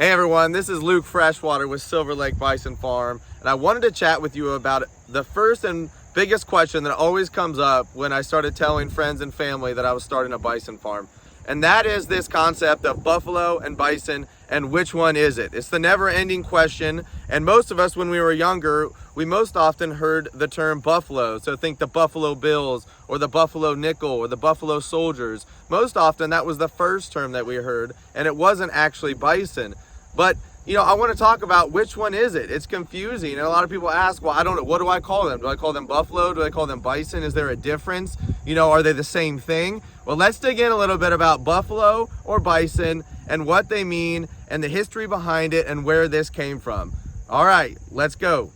Hey everyone, this is Luke Freshwater with Silver Lake Bison Farm, and I wanted to chat with you about the first and biggest question that always comes up when I started telling friends and family that I was starting a bison farm. And that is this concept of buffalo and bison, and which one is it? It's the never-ending question, and most of us when we were younger, we most often heard the term buffalo. So think the Buffalo Bills or the Buffalo Nickel or the Buffalo Soldiers. Most often that was the first term that we heard, and it wasn't actually bison. But I want to talk about which one is it. It's confusing, and a lot of people ask, well, I don't know, what do I call them? Do I call them buffalo? Do I call them bison? Is there a difference? Are they the same thing? Well, let's dig in a little bit about buffalo or bison and what they mean and the history behind it and where this came from. All right, let's go.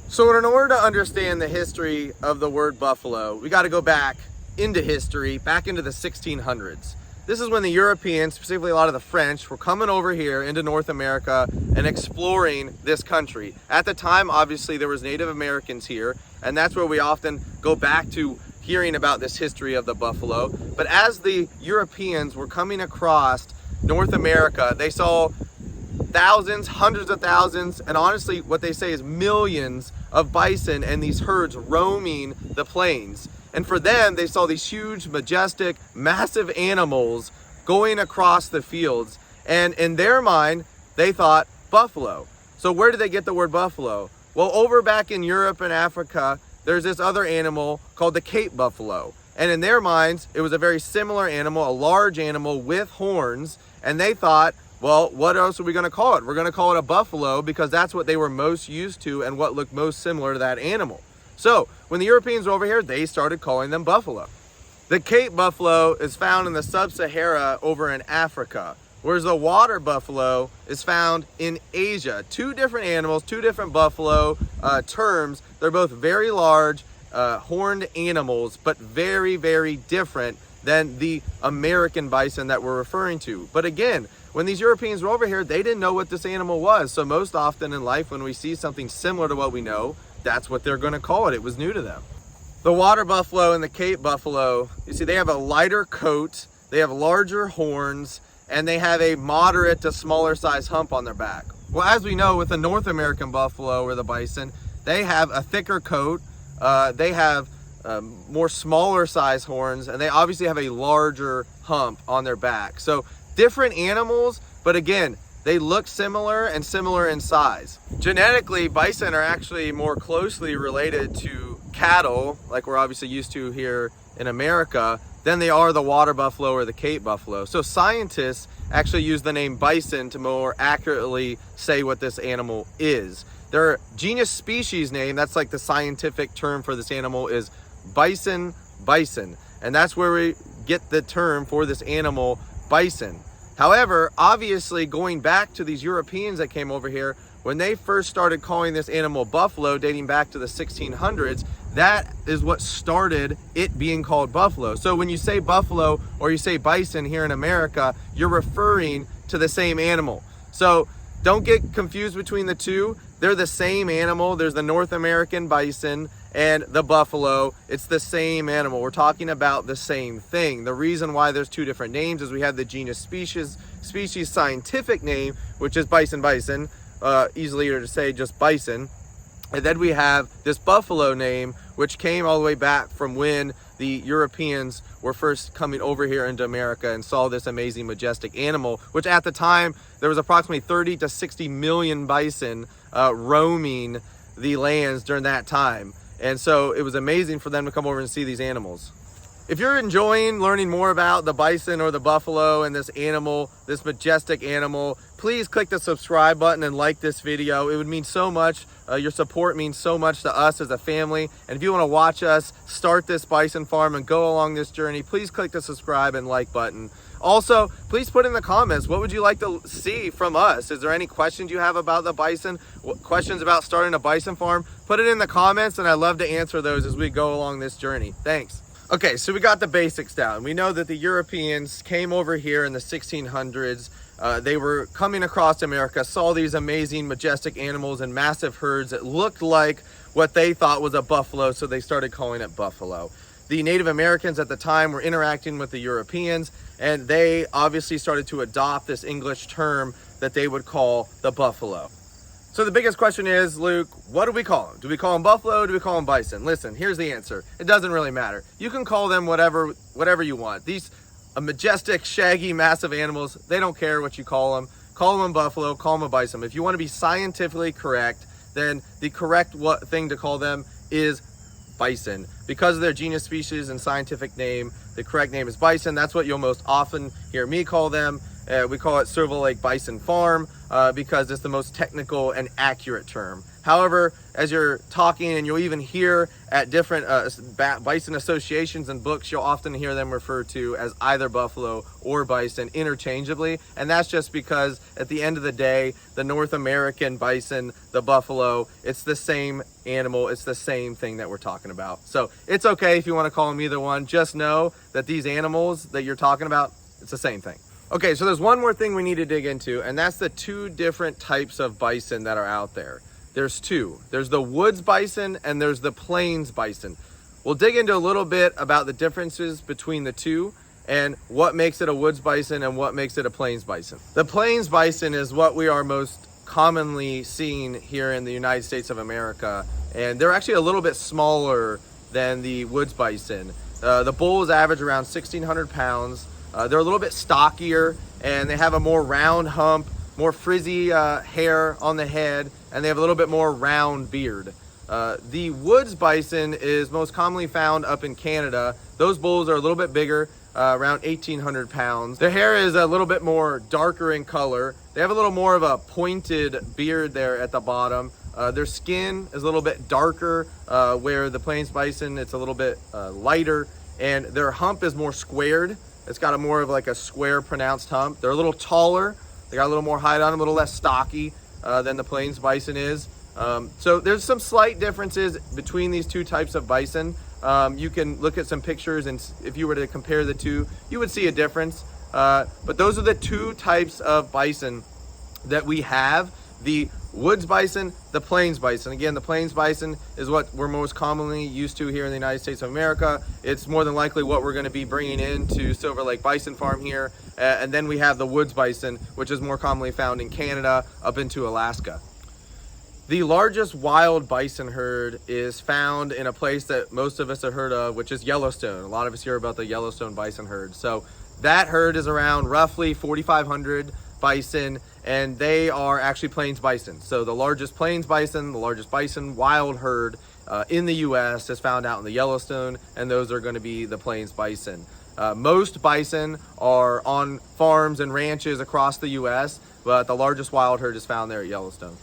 So in order to understand the history of the word buffalo, we got to go back into history, back into the 1600s. This is when the Europeans, specifically a lot of the French, were coming over here into North America and exploring this country. At the time, obviously, there was Native Americans here, and that's where we often go back to hearing about this history of the buffalo. But as the Europeans were coming across North America, they saw thousands, hundreds of thousands, and honestly what they say is millions of bison and these herds roaming the plains. And for them, they saw these huge, majestic, massive animals going across the fields. And in their mind, they thought buffalo. So where did they get the word buffalo? Well, over back in Europe and Africa, there's this other animal called the Cape buffalo. And in their minds, it was a very similar animal, a large animal with horns. And they thought, well, what else are we going to call it? We're going to call it a buffalo because that's what they were most used to and what looked most similar to that animal. So when the Europeans were over here, they started calling them buffalo. The Cape buffalo is found in the sub-Sahara over in Africa, whereas the water buffalo is found in Asia. Two different animals, two different buffalo terms. They're both very large, horned animals, but very, very different than the American bison that we're referring to. But again, when these Europeans were over here, they didn't know what this animal was. So most often in life, when we see something similar to what we know, that's what they're going to call it. It was new to them. The water buffalo and the Cape buffalo, you see, they have a lighter coat, they have larger horns, and they have a moderate to smaller size hump on their back. Well, as we know with the North American buffalo or the bison, they have a thicker coat, they have more smaller size horns, and they obviously have a larger hump on their back. So different animals, but again, they look similar and similar in size. Genetically, bison are actually more closely related to cattle, like we're obviously used to here in America, than they are the water buffalo or the Cape buffalo. So scientists actually use the name bison to more accurately say what this animal is. Their genus species name, that's like the scientific term for this animal, is bison. And that's where we get the term for this animal, bison. However, obviously going back to these Europeans that came over here, when they first started calling this animal buffalo, dating back to the 1600s, that is what started it being called buffalo. So when you say buffalo or you say bison here in America, you're referring to the same animal. So don't get confused between the two. They're the same animal. There's the North American bison and the buffalo. It's the same animal. We're talking about the same thing. The reason why there's two different names is we have the genus species scientific name, which is bison, easier to say just bison. And then we have this buffalo name, which came all the way back from when the Europeans were first coming over here into America and saw this amazing, majestic animal, which at the time, there was approximately 30 to 60 million bison roaming the lands during that time. And so it was amazing for them to come over and see these animals. If you're enjoying learning more about the bison or the buffalo and this animal, this majestic animal, please click the subscribe button and like this video. It would mean so much. Your support means so much to us as a family. And if you want to watch us start this bison farm and go along this journey, please click the subscribe and like button. Also, please put in the comments, what would you like to see from us? Is there any questions you have about the bison? Questions about starting a bison farm? Put it in the comments and I'd love to answer those as we go along this journey. Thanks. Okay, so we got the basics down. We know that the Europeans came over here in the 1600s. They were coming across America, saw these amazing, majestic animals in massive herds that looked like what they thought was a buffalo, so they started calling it buffalo. The Native Americans at the time were interacting with the Europeans, and they obviously started to adopt this English term that they would call the buffalo. So the biggest question is, Luke, what do we call them? Do we call them buffalo? Do we call them bison? Listen, here's the answer. It doesn't really matter. You can call them whatever you want. These majestic, shaggy, massive animals, they don't care what you call them. Call them a buffalo, call them a bison. If you want to be scientifically correct, then the correct thing to call them is bison. Because of their genus, species, and scientific name, the correct name is bison. That's what you'll most often hear me call them. We call it Silver Lake Bison Farm because it's the most technical and accurate term. However, as you're talking, and you'll even hear at different bison associations and books, you'll often hear them referred to as either buffalo or bison interchangeably. And that's just because at the end of the day, the North American bison, the buffalo, it's the same animal. It's the same thing that we're talking about. So it's okay if you want to call them either one. Just know that these animals that you're talking about, it's the same thing. Okay, so there's one more thing we need to dig into, and that's the two different types of bison that are out there. There's two. There's the woods bison and there's the plains bison. We'll dig into a little bit about the differences between the two and what makes it a woods bison and what makes it a plains bison. The plains bison is what we are most commonly seeing here in the United States of America, and they're actually a little bit smaller than the woods bison. The bulls average around 1,600 pounds. They're a little bit stockier, and they have a more round hump, more frizzy hair on the head, and they have a little bit more round beard. The woods bison is most commonly found up in Canada. Those bulls are a little bit bigger, around 1,800 pounds. Their hair is a little bit more darker in color. They have a little more of a pointed beard there at the bottom. Their skin is a little bit darker, where the plains bison, it's a little bit lighter, and their hump is more squared. It's got a more of like a square pronounced hump. They're a little taller. They got a little more height on them, a little less stocky than the plains bison is. So there's some slight differences between these two types of bison. You can look at some pictures, and if you were to compare the two, you would see a difference. But those are the two types of bison that we have. The woods bison, the plains bison. Again, the plains bison is what we're most commonly used to here in the United States of America. It's more than likely what we're going to be bringing into Silver Lake Bison Farm here. And then we have the woods bison, which is more commonly found in Canada up into Alaska. The largest wild bison herd is found in a place that most of us have heard of, which is Yellowstone. A lot of us hear about the Yellowstone bison herd. So that herd is around roughly 4,500 bison, and they are actually plains bison. So the largest plains bison, the largest bison wild herd in the U.S. is found out in the Yellowstone, and those are going to be the plains bison. Most bison are on farms and ranches across the U.S., but the largest wild herd is found there at Yellowstone.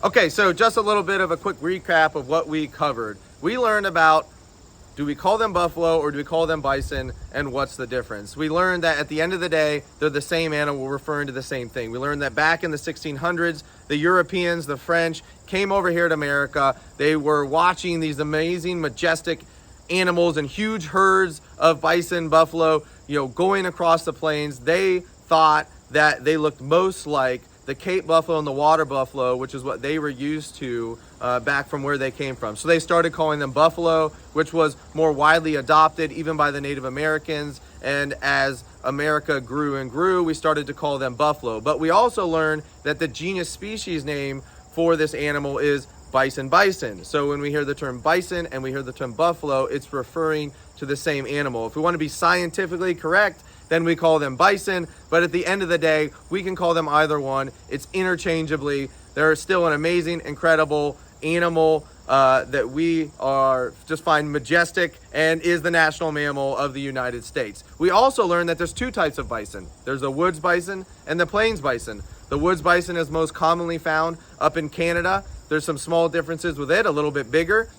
Okay, so just a little bit of a quick recap of what we covered. We learned about, do we call them buffalo or do we call them bison, and what's the difference? We learned that at the end of the day, they're the same animal, referring to the same thing. We learned that back in the 1600s, the Europeans, the French, came over here to America. They were watching these amazing, majestic animals and huge herds of bison, buffalo, going across the plains. They thought that they looked most like the Cape buffalo and the water buffalo, which is what they were used to back from where they came from. So they started calling them buffalo, which was more widely adopted even by the Native Americans. And as America grew and grew, we started to call them buffalo. But we also learned that the genus species name for this animal is bison. So when we hear the term bison and we hear the term buffalo, it's referring to the same animal. If we want to be scientifically correct, then we call them bison, but at the end of the day, we can call them either one. It's interchangeably. They're still an amazing, incredible animal that we are just find majestic and is the national mammal of the United States. We also learned that there's two types of bison. There's the woods bison and the plains bison. The woods bison is most commonly found up in Canada. There's some small differences with it, a little bit bigger.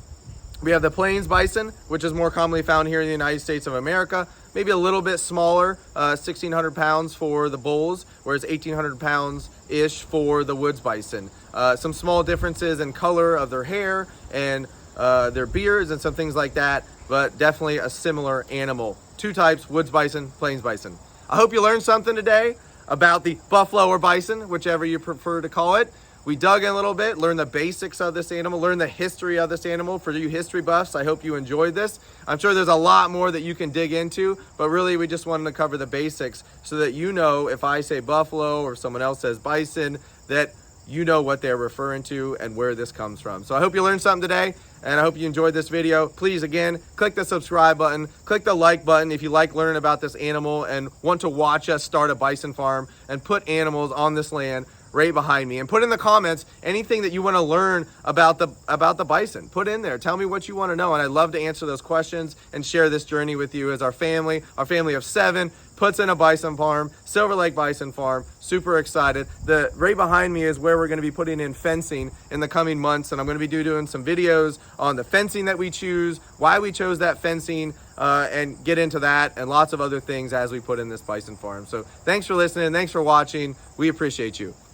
We have the plains bison, which is more commonly found here in the United States of America. Maybe a little bit smaller, 1,600 pounds for the bulls, whereas 1,800 pounds-ish for the woods bison. Some small differences in color of their hair and their beards and some things like that, but definitely a similar animal. Two types, woods bison, plains bison. I hope you learned something today about the buffalo or bison, whichever you prefer to call it. We dug in a little bit, learned the basics of this animal, learned the history of this animal. For you history buffs, I hope you enjoyed this. I'm sure there's a lot more that you can dig into, but really we just wanted to cover the basics so that you know if I say buffalo or someone else says bison, that you know what they're referring to and where this comes from. So I hope you learned something today, and I hope you enjoyed this video. Please, again, click the subscribe button, click the like button if you like learning about this animal and want to watch us start a bison farm and put animals on this land right behind me. And put in the comments anything that you want to learn about the bison. Put in there. Tell me what you want to know, and I'd love to answer those questions and share this journey with you as our family of 7 puts in a bison farm, Silver Lake Bison Farm. Super excited. The right behind me is where we're going to be putting in fencing in the coming months, and I'm going to be doing some videos on the fencing that we choose, why we chose that fencing, and get into that and lots of other things as we put in this bison farm. So thanks for listening. Thanks for watching. We appreciate you.